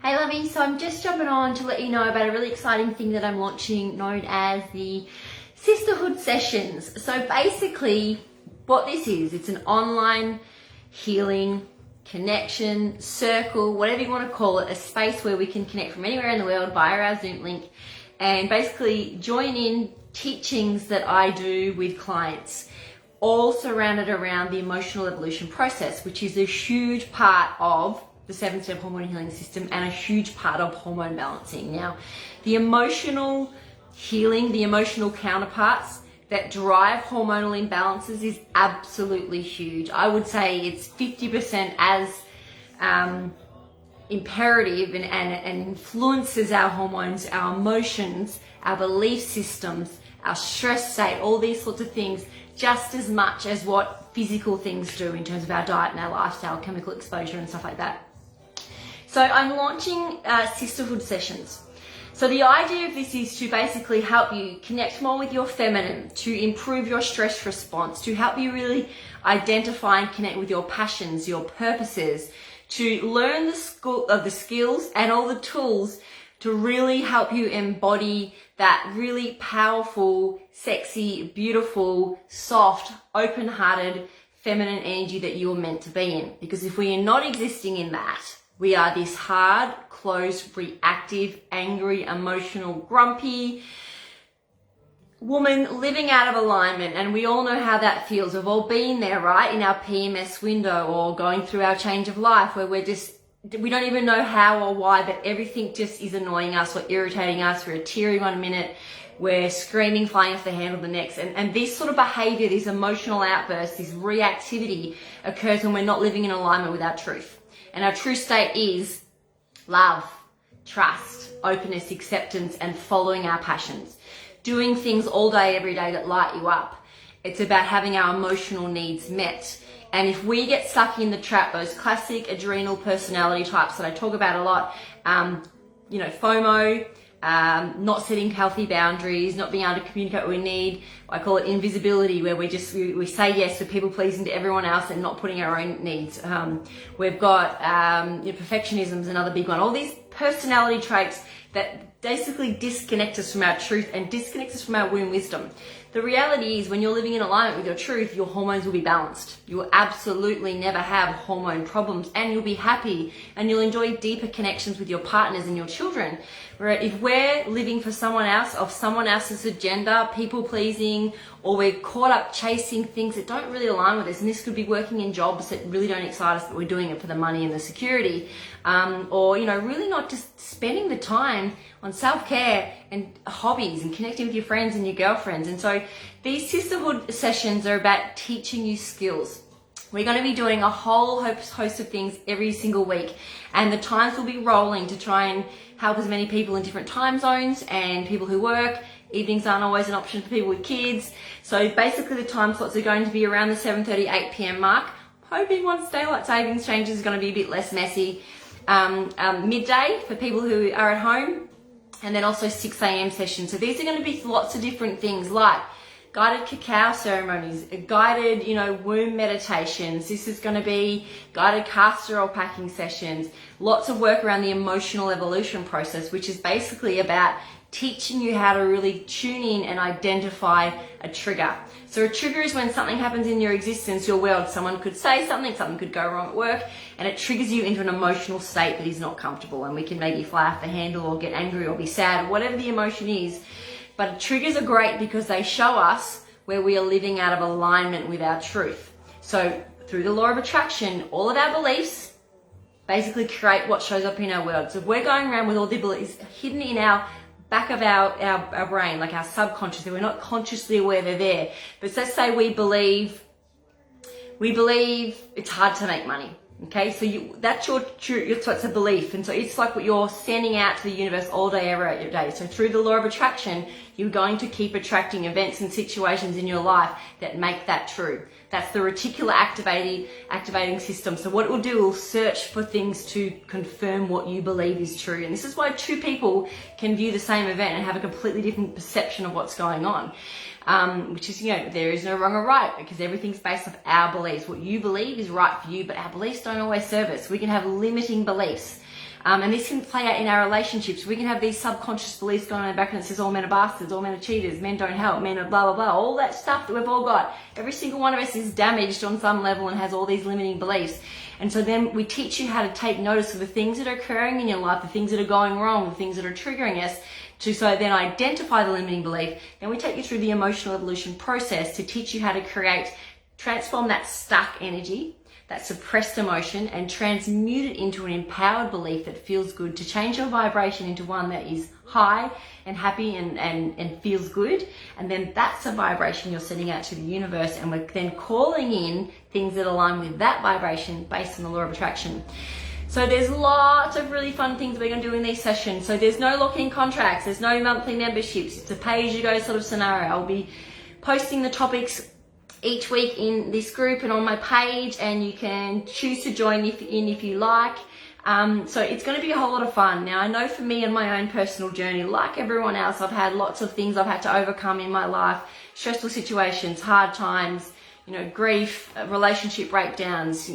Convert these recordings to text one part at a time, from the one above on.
Hey lovey, so I'm just jumping on to let you know about a really exciting thing that I'm launching known as the Sisterhood Sessions. So basically what this is, it's an online healing, connection, circle, whatever you want to call it, a space where we can connect from anywhere in the world via our Zoom link and basically join in teachings that I do with clients, all surrounded around the emotional evolution process, which is a huge part of the 7-step hormone healing system and a huge part of hormone balancing. Now, the emotional healing, the emotional counterparts that drive hormonal imbalances is absolutely huge. I would say it's 50% as imperative and influences our hormones, our emotions, our belief systems, our stress state, all these sorts of things, just as much as what physical things do in terms of our diet and our lifestyle, chemical exposure and stuff like that. So I'm launching Sisterhood Sessions. So the idea of this is to basically help you connect more with your feminine, to improve your stress response, to help you really identify and connect with your passions, your purposes, to learn the skills and all the tools to really help you embody that really powerful, sexy, beautiful, soft, open-hearted, feminine energy that you are meant to be in. Because if we are not existing in that, we are this hard, closed, reactive, angry, emotional, grumpy woman living out of alignment. And we all know how that feels. We've all been there, right? In our PMS window or going through our change of life where we don't even know how or why, but everything just is annoying us or irritating us. We're teary one minute, we're screaming, flying off the handle the next. And this sort of behavior, this emotional outburst, this reactivity occurs when we're not living in alignment with our truth. And our true state is love, trust, openness, acceptance, and following our passions. Doing things all day, every day that light you up. It's about having our emotional needs met. And if we get stuck in the trap, those classic adrenal personality types that I talk about a lot, FOMO, not setting healthy boundaries, not being able to communicate what we need. I call it invisibility, where we say yes to people pleasing to everyone else and not putting our own needs. We've got perfectionism is another big one. All these personality traits that basically disconnect us from our truth and disconnect us from our womb wisdom. The reality is when you're living in alignment with your truth, your hormones will be balanced. You will absolutely never have hormone problems and you'll be happy and you'll enjoy deeper connections with your partners and your children. Where if we're living for someone else, of someone else's agenda, people pleasing, or we're caught up chasing things that don't really align with us, and this could be working in jobs that really don't excite us, but we're doing it for the money and the security, or really not just spending the time on self-care and hobbies and connecting with your friends and your girlfriends. And so these sisterhood sessions are about teaching you skills. We're going to be doing a whole host of things every single week, and the times will be rolling to try and help as many people in different time zones and people who work. Evenings aren't always an option for people with kids. So basically the time slots are going to be around the 7:30, 8 p.m. mark. Hoping once daylight savings changes is going to be a bit less messy. Midday for people who are at home, and then also 6 a.m. sessions. So these are going to be lots of different things like guided cacao ceremonies, guided, womb meditations. This is going to be guided castor oil packing sessions. Lots of work around the emotional evolution process, which is basically about teaching you how to really tune in and identify a trigger. So a trigger is when something happens in your existence, your world. Someone could say something could go wrong at work, and it triggers you into an emotional state that is not comfortable. And we can maybe fly off the handle or get angry or be sad or whatever the emotion is. But triggers are great because they show us where we are living out of alignment with our truth. So through the law of attraction, all of our beliefs basically create what shows up in our world. So if we're going around with all the beliefs hidden in our back of our brain, like our subconscious, we're not consciously aware they're there. But let's say we believe it's hard to make money. Okay, so that's your true, so it's a belief, and so it's like what you're sending out to the universe all day, every day. So through the law of attraction, you're going to keep attracting events and situations in your life that make that true. That's the reticular activating system. So what it will do, it will search for things to confirm what you believe is true. And this is why two people can view the same event and have a completely different perception of what's going on. Which is, there is no wrong or right, because everything's based off our beliefs. What you believe is right for you, but our beliefs don't always serve us. We can have limiting beliefs. And this can play out in our relationships. We can have these subconscious beliefs going on in the background that says all men are bastards, all men are cheaters, men don't help, men are blah, blah, blah. All that stuff that we've all got. Every single one of us is damaged on some level and has all these limiting beliefs. And so then we teach you how to take notice of the things that are occurring in your life, the things that are going wrong, the things that are triggering us, to so then identify the limiting belief. Then we take you through the emotional evolution process to teach you how to transform that stuck energy, that suppressed emotion, and transmute it into an empowered belief that feels good, to change your vibration into one that is high and happy and feels good. And then that's a vibration you're sending out to the universe, and we're then calling in things that align with that vibration based on the law of attraction. So there's lots of really fun things we're going to do in these sessions. So there's no lock-in contracts, there's no monthly memberships, it's a pay-as-you-go sort of scenario. I'll be posting the topics each week in this group and on my page, and you can choose to join if you like. So it's going to be a whole lot of fun. Now, I know for me and my own personal journey, like everyone else, I've had lots of things I've had to overcome in my life, stressful situations, hard times, grief, relationship breakdowns,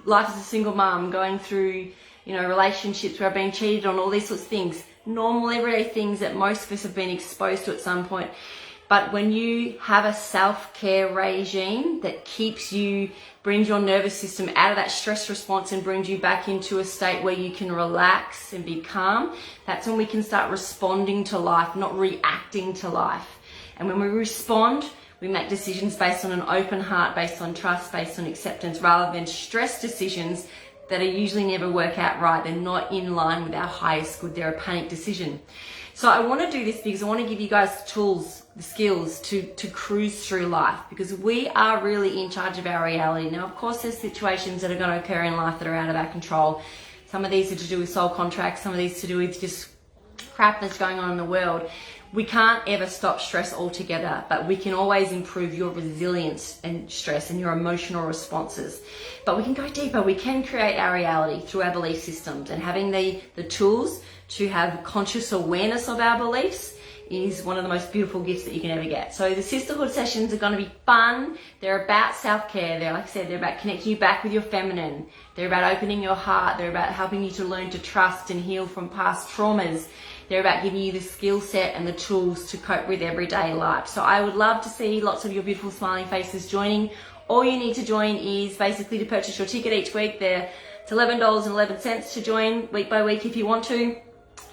life as a single mom, going through, relationships where I've been cheated on, all these sorts of things, normal everyday things that most of us have been exposed to at some point. But when you have a self-care regime that brings your nervous system out of that stress response and brings you back into a state where you can relax and be calm, that's when we can start responding to life, not reacting to life. And when we respond, we make decisions based on an open heart, based on trust, based on acceptance, rather than stress decisions that are usually never work out right. They're not in line with our highest good. They're a panic decision. So I want to do this because I want to give you guys the tools, the skills to cruise through life, because we are really in charge of our reality. Now, of course, there's situations that are going to occur in life that are out of our control. Some of these are to do with soul contracts. Some of these are to do with just crap that's going on in the world. We can't ever stop stress altogether, but we can always improve your resilience and stress and your emotional responses. But we can go deeper. We can create our reality through our belief systems, and having the tools to have conscious awareness of our beliefs is one of the most beautiful gifts that you can ever get. So the Sisterhood Sessions are going to be fun. They're about self-care. Like I said, they're about connecting you back with your feminine. They're about opening your heart. They're about helping you to learn to trust and heal from past traumas. They're about giving you the skill set and the tools to cope with everyday life. So I would love to see lots of your beautiful smiling faces joining. All you need to join is basically to purchase your ticket each week. It's $11.11 to join week by week if you want to.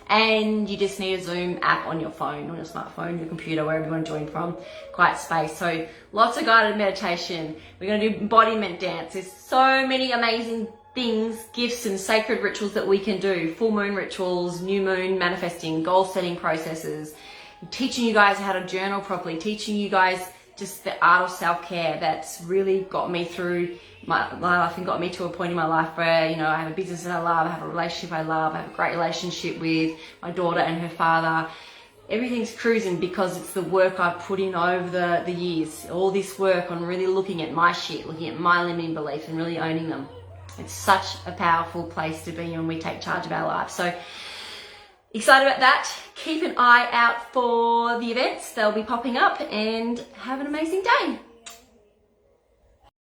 And you just need a Zoom app on your phone, on your smartphone, your computer, wherever you want to join from. Quiet space. So lots of guided meditation. We're going to do embodiment dance. There's so many amazing things, gifts and sacred rituals that we can do. Full moon rituals, new moon manifesting, goal setting processes, teaching you guys how to journal properly, teaching you guys just the art of self-care that's really got me through my life and got me to a point in my life where, I have a business that I love, I have a relationship I love, I have a great relationship with my daughter and her father. Everything's cruising because it's the work I've put in over the years. All this work on really looking at my shit, looking at my limiting beliefs and really owning them. It's such a powerful place to be when we take charge of our lives. So excited about that. Keep an eye out for the events. They'll be popping up, and have an amazing day.